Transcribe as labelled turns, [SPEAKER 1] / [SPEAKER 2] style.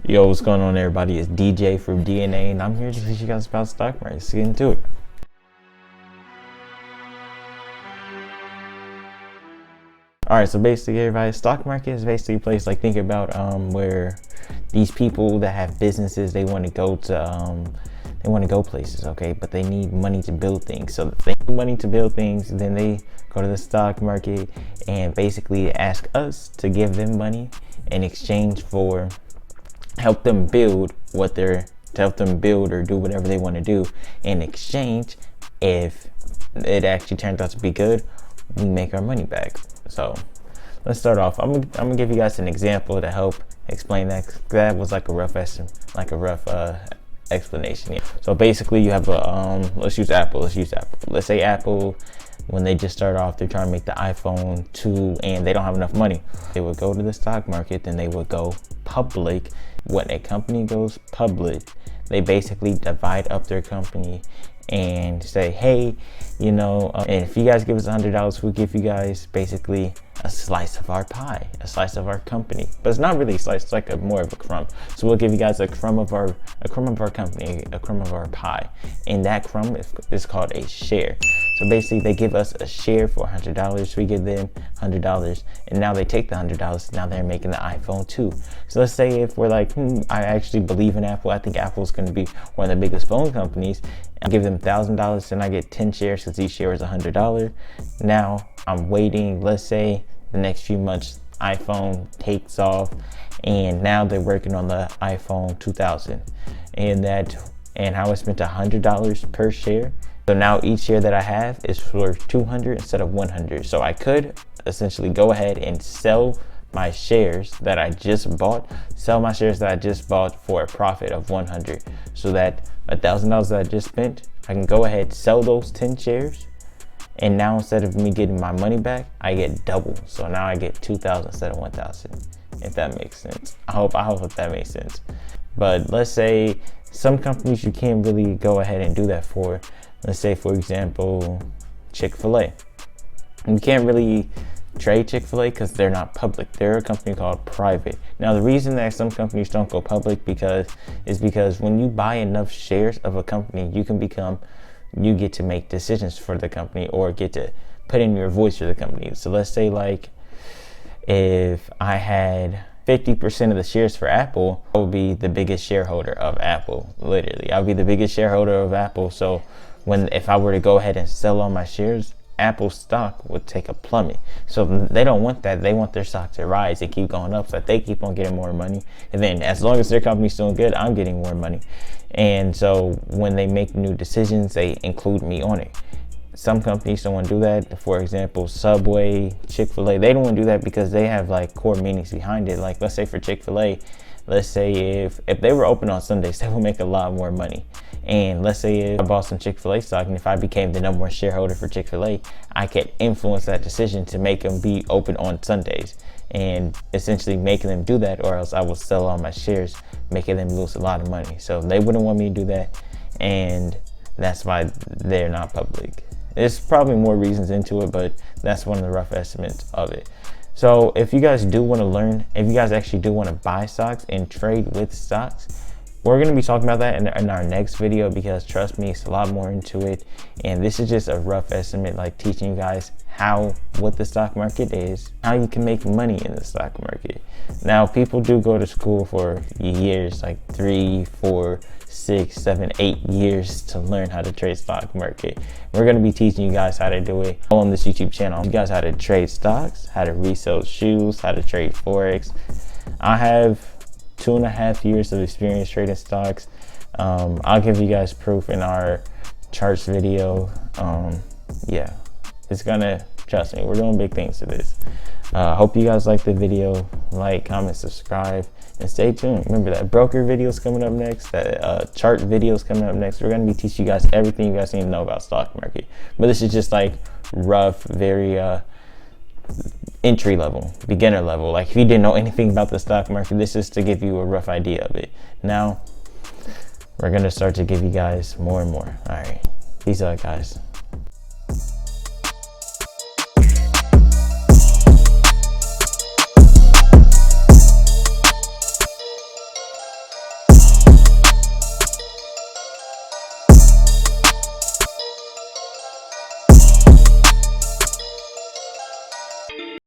[SPEAKER 1] Yo, what's going on, everybody? It's DJ from DNA, and I'm here to teach you guys about stock market. Let's get into it. All right, so basically, everybody, stock market is basically a place, like, think about where these people that have businesses, they want to go places, okay, but they need money to build things. So if they need money to build things, then they go to the stock market and basically ask us to give them money in exchange for help them build or do whatever they want to do. In exchange, if it actually turns out to be good, we make our money back. So let's start off. I'm gonna give you guys an example to help explain that. That was like a rough explanation. Yeah. So basically, you have a let's use Apple. Let's say Apple, when they just start off, they're trying to make the iPhone 2 and they don't have enough money. They would go to the stock market, then they would go public. When a company goes public, they basically divide up their company and say, hey, and if you guys give us $100, we'll give you guys basically a slice of our pie, a slice of our company. But it's not really a slice, it's like more of a crumb. So we'll give you guys a crumb of our company, a crumb of our pie. And that crumb is called a share. So basically, they give us a share for $100. We give them $100, and now they take the $100. Now they're making the iPhone 2. So let's say if we're like, I actually believe in Apple. I think Apple's going to be one of the biggest phone companies. I give them $1,000, and I get 10 shares because each share is $100. Now I'm waiting. Let's say the next few months, iPhone takes off, and now they're working on the iPhone 2000, and how I spent $100 per share. So now each share that I have is for 200 instead of 100. So I could essentially go ahead and sell my shares that I just bought, for a profit of 100. So that $1,000 that I just spent, I can go ahead, sell those 10 shares. And now instead of me getting my money back, I get double. So now I get 2,000 instead of 1,000, if that makes sense. I hope that makes sense. But let's say some companies you can't really go ahead and do that for. Let's say, for example, Chick-fil-A. You can't really trade Chick-fil-A because they're not public. They're a company called private. Now, the reason that some companies don't go public is because when you buy enough shares of a company, you get to make decisions for the company or get to put in your voice for the company. So let's say, like, if I had 50% of the shares for Apple, I would be the biggest shareholder of Apple. Literally, I'll be the biggest shareholder of Apple. So if I were to go ahead and sell all my shares, Apple stock would take a plummet. So they don't want that. They want their stock to rise and keep going up so that they keep on getting more money. And then as long as their company's doing good, I'm getting more money. And so when they make new decisions, they include me on it. Some companies don't want to do that. For example, Subway, Chick-fil-A, they don't want to do that because they have like core meanings behind it. Like, let's say for Chick-fil-A, let's say if they were open on Sundays, they would make a lot more money. And let's say if I bought some Chick-fil-A stock, and if I became the number one shareholder for Chick-fil-A, I could influence that decision to make them be open on Sundays and essentially making them do that, or else I will sell all my shares, making them lose a lot of money. So they wouldn't want me to do that, and that's why they're not public. There's probably more reasons into it, but that's one of the rough estimates of it. So if you guys do want to learn, if you guys actually do want to buy stocks and trade with stocks, we're going to be talking about that in our next video, because trust me, it's a lot more into it. And this is just a rough estimate, like teaching you guys what the stock market is, how you can make money in the stock market. Now, people do go to school for years, like 3, 4, 6, 7, 8 years to learn how to trade stock market. We're going to be teaching you guys how to do it on this YouTube channel. You guys how to trade stocks, how to resell shoes, how to trade Forex. I have 2.5 years of experience trading stocks. I'll give you guys proof in our charts video. Yeah, it's gonna, trust me, we're doing big things to this. Hope you guys like the video. Like, comment, subscribe, and stay tuned. Remember that broker video is coming up next, that chart video is coming up next. We're gonna be teaching you guys everything you guys need to know about stock market. But this is just like rough, very entry level, beginner level. Like, if you didn't know anything about the stock market, this is to give you a rough idea of it. Now we're gonna start to give you guys more and more. All right, peace out, guys.